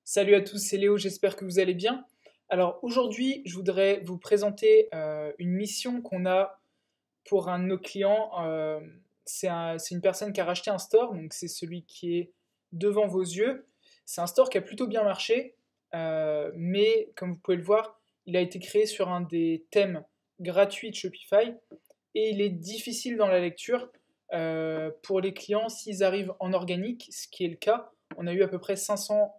Salut à tous, c'est Léo, j'espère que vous allez bien. Alors aujourd'hui, je voudrais vous présenter une mission qu'on a pour un de nos clients. C'est une personne qui a racheté un store, donc c'est celui qui est devant vos yeux. C'est un store qui a plutôt bien marché, mais comme vous pouvez le voir, il a été créé sur un des thèmes gratuits de Shopify et il est difficile dans la lecture pour les clients s'ils arrivent en organique, ce qui est le cas. On a eu à peu près 500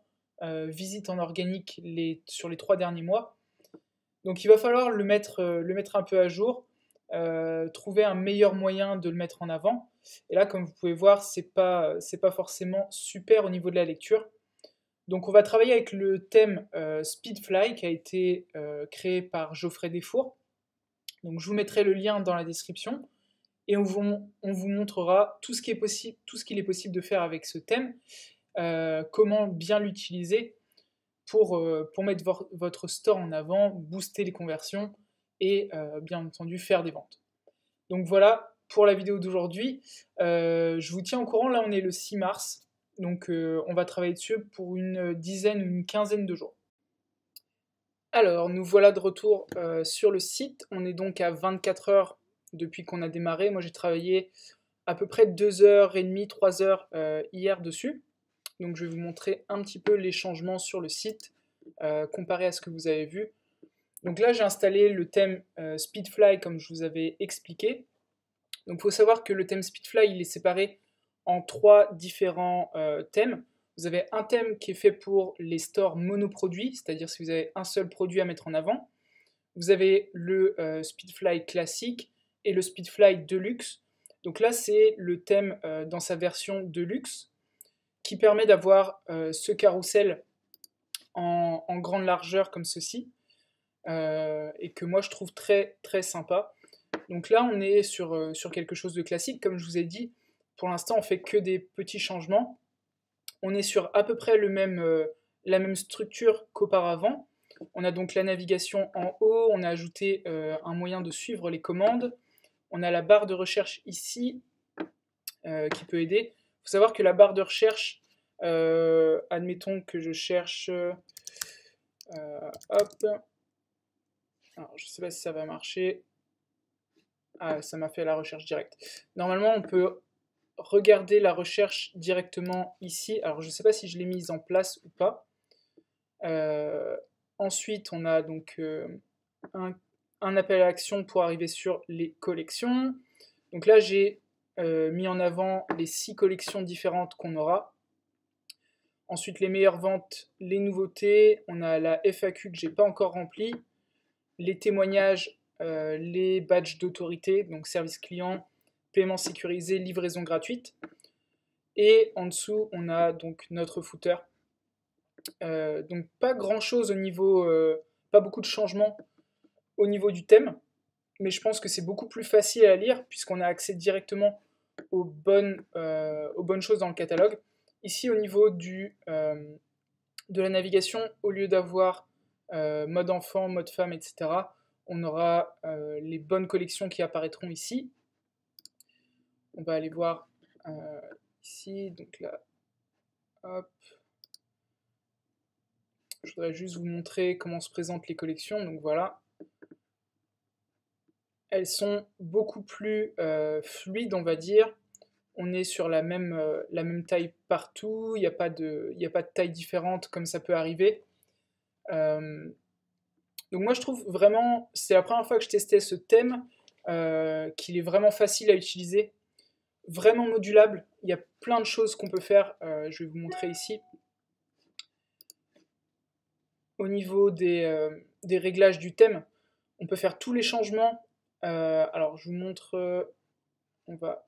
visites en organique sur les 3 derniers mois. Donc il va falloir le mettre un peu à jour, trouver un meilleur moyen de le mettre en avant. Et là, comme vous pouvez voir, c'est pas forcément super au niveau de la lecture. Donc on va travailler avec le thème Speedfly qui a été créé par Geoffrey Desfours. Donc je vous mettrai le lien dans la description et on vous montrera tout ce qui est possible, tout ce qu'il est possible de faire avec ce thème, comment bien l'utiliser pour mettre votre store en avant, booster les conversions et bien entendu faire des ventes. Donc voilà pour la vidéo d'aujourd'hui. Je vous tiens au courant, là on est le 6 mars, donc on va travailler dessus pour une dizaine ou une quinzaine de jours. Alors nous voilà de retour sur le site, on est donc à 24 heures depuis qu'on a démarré. Moi j'ai travaillé à peu près 2h30, 3 heures hier dessus. Donc je vais vous montrer un petit peu les changements sur le site comparé à ce que vous avez vu. Donc là j'ai installé le thème Speedfly comme je vous avais expliqué. Donc il faut savoir que le thème Speedfly il est séparé en 3 différents thèmes. Vous avez un thème qui est fait pour les stores monoproduits, c'est-à-dire si vous avez un seul produit à mettre en avant. Vous avez le Speedfly classique et le Speedfly Deluxe. Donc là c'est le thème dans sa version Deluxe qui permet d'avoir ce carrousel en grande largeur comme ceci, et que moi je trouve très très sympa. Donc là on est sur quelque chose de classique, comme je vous ai dit, pour l'instant on fait que des petits changements. On est sur à peu près la même structure qu'auparavant. On a donc la navigation en haut, on a ajouté un moyen de suivre les commandes, on a la barre de recherche ici qui peut aider. Il faut savoir que la barre de recherche, admettons que je cherche, hop, alors je ne sais pas si ça va marcher. Ah, ça m'a fait la recherche directe. Normalement, on peut regarder la recherche directement ici. Alors, je ne sais pas si je l'ai mise en place ou pas. Euh, Ensuite, on a donc un, un appel à action pour arriver sur les collections. Donc là, j'ai mis en avant les 6 collections différentes qu'on aura. Ensuite, les meilleures ventes, les nouveautés. On a la FAQ que j'ai pas encore remplie. Les témoignages, les badges d'autorité, donc service client, paiement sécurisé, livraison gratuite. Et en dessous, on a donc notre footer. Donc pas grand chose au niveau, pas beaucoup de changements au niveau du thème, mais je pense que c'est beaucoup plus facile à lire puisqu'on a accès directement aux bonnes choses dans le catalogue. Ici, au niveau de la navigation, au lieu d'avoir mode enfant, mode femme, etc., on aura les bonnes collections qui apparaîtront ici. On va aller voir ici, donc là, hop. Je voudrais juste vous montrer comment se présentent les collections, donc voilà. Elles sont beaucoup plus fluides, on va dire. On est sur la même taille partout, il n'y a pas de taille différente comme ça peut arriver. Donc moi je trouve vraiment, c'est la première fois que je testais ce thème, qu'il est vraiment facile à utiliser, vraiment modulable. Il y a plein de choses qu'on peut faire, je vais vous montrer ici. Au niveau des réglages du thème, on peut faire tous les changements. Alors je vous montre, on va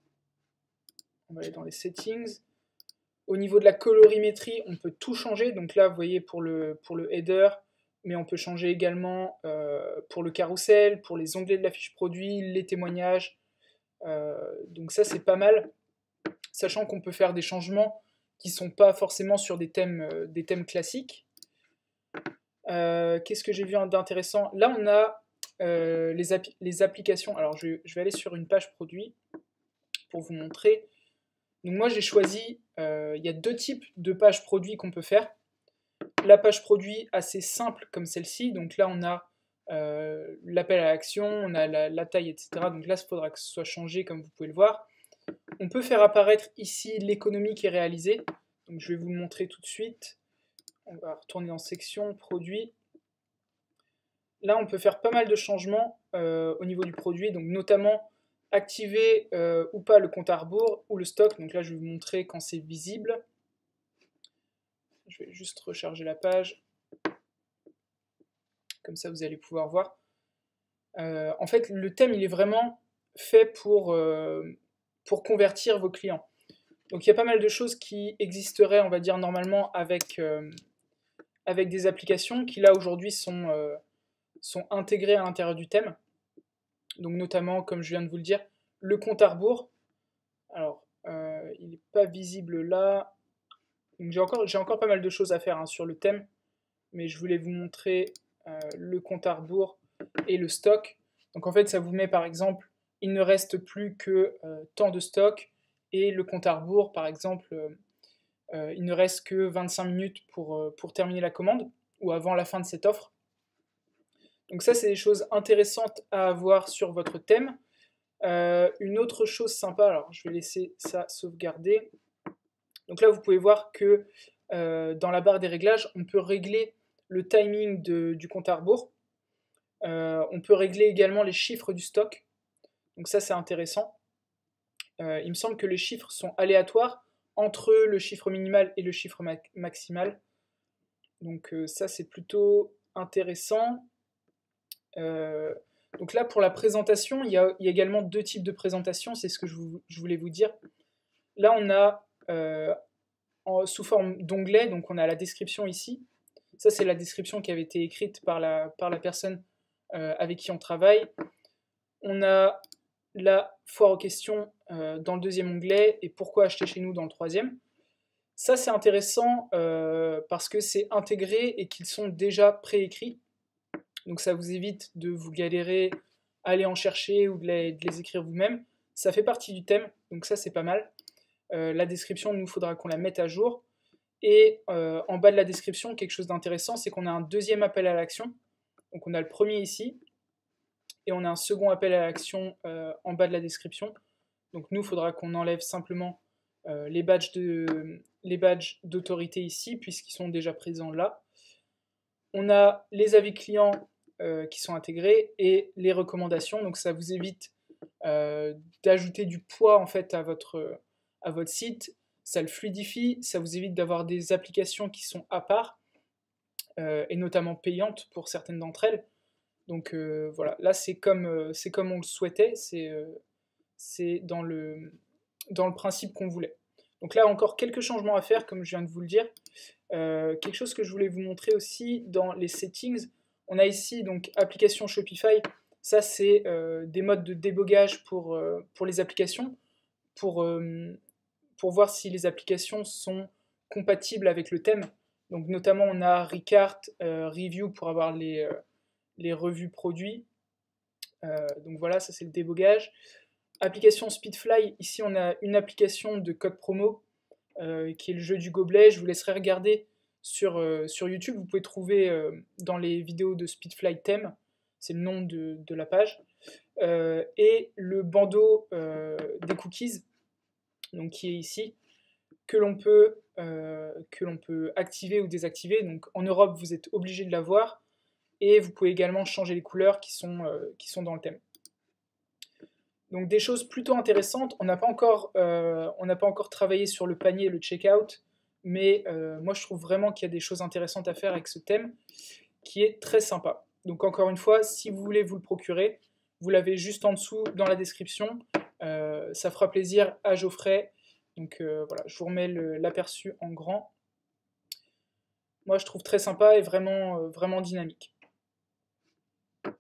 aller dans les settings. Au niveau de la colorimétrie, on peut tout changer. Donc là, vous voyez pour le header, mais on peut changer également pour le carrousel, pour les onglets de la fiche produit, les témoignages. Donc ça, c'est pas mal, sachant qu'on peut faire des changements qui ne sont pas forcément sur des thèmes classiques. Qu'est-ce que j'ai vu d'intéressant? Là, on a les applications. Alors, je vais aller sur une page produit pour vous montrer. Donc moi, j'ai choisi, il y a 2 types de pages produits qu'on peut faire. la page produit assez simple comme celle-ci. Donc là, on a l'appel à l'action, on a la taille, etc. Donc là, il faudra que ce soit changé comme vous pouvez le voir. On peut faire apparaître ici l'économie qui est réalisée. Donc je vais vous le montrer tout de suite. On va retourner dans section, produit. Là, on peut faire pas mal de changements au niveau du produit, donc notamment activer ou pas le compte à rebours ou le stock. Donc là, je vais vous montrer quand c'est visible. Je vais juste recharger la page. Comme ça, vous allez pouvoir voir. En fait, le thème, il est vraiment fait pour convertir vos clients. Donc il y a pas mal de choses qui existeraient, on va dire, normalement avec des applications qui, là, aujourd'hui, sont intégrées à l'intérieur du thème. Donc notamment, comme je viens de vous le dire, le compte à rebours. Alors, il n'est pas visible là. Donc j'ai encore pas mal de choses à faire sur le thème, mais je voulais vous montrer le compte à rebours et le stock. Donc en fait, ça vous met par exemple, il ne reste plus que tant de stock, et le compte à rebours, par exemple, il ne reste que 25 minutes pour terminer la commande, ou avant la fin de cette offre. Donc ça, c'est des choses intéressantes à avoir sur votre thème. Une autre chose sympa, alors je vais laisser ça sauvegarder. Donc là, vous pouvez voir que dans la barre des réglages, on peut régler le timing du compte à rebours. On peut régler également les chiffres du stock. Donc ça, c'est intéressant. Il me semble que les chiffres sont aléatoires entre le chiffre minimal et le chiffre maximal. Donc ça, c'est plutôt intéressant. Donc là, pour la présentation, il y a également deux types de présentation, c'est ce que je voulais vous dire. Là, on a sous forme d'onglet, donc on a la description ici. Ça, c'est la description qui avait été écrite par la personne avec qui on travaille. On a la foire aux questions dans le deuxième onglet, et pourquoi acheter chez nous dans le troisième. Ça, c'est intéressant parce que c'est intégré et qu'ils sont déjà préécrits. Donc ça vous évite de vous galérer à aller en chercher ou de les écrire vous-même. Ça fait partie du thème, donc ça c'est pas mal. La description, il nous faudra qu'on la mette à jour. Et en bas de la description, quelque chose d'intéressant, c'est qu'on a un deuxième appel à l'action. Donc on a le premier ici, et on a un second appel à l'action en bas de la description. Donc nous, il faudra qu'on enlève simplement les badges d'autorité ici, puisqu'ils sont déjà présents là. On a les avis clients qui sont intégrés et les recommandations. Donc ça vous évite d'ajouter du poids en fait à votre site. Ça le fluidifie, ça vous évite d'avoir des applications qui sont à part et notamment payantes pour certaines d'entre elles. Donc voilà, là c'est comme on le souhaitait, c'est dans le principe qu'on voulait. Donc là encore quelques changements à faire comme je viens de vous le dire. Quelque chose que je voulais vous montrer aussi dans les settings, on a ici donc application Shopify. Ça c'est des modes de débogage pour les applications, pour voir si les applications sont compatibles avec le thème. Donc notamment on a Ricart, Review pour avoir les revues produits. Donc voilà, ça c'est le débogage. Application Speedfly, ici on a une application de code promo qui est le jeu du gobelet. Je vous laisserai regarder sur YouTube. Vous pouvez trouver dans les vidéos de Speedfly thème, c'est le nom de la page. Et le bandeau des cookies, donc qui est ici, que l'on peut activer ou désactiver. Donc en Europe, vous êtes obligé de l'avoir, et vous pouvez également changer les couleurs qui sont dans le thème. Donc des choses plutôt intéressantes. On n'a pas encore travaillé sur le panier et le checkout, mais moi je trouve vraiment qu'il y a des choses intéressantes à faire avec ce thème, qui est très sympa. Donc encore une fois, si vous voulez vous le procurer, vous l'avez juste en dessous dans la description. Ça fera plaisir à Geoffrey. Donc voilà, je vous remets l'aperçu en grand. Moi je trouve très sympa et vraiment, vraiment dynamique.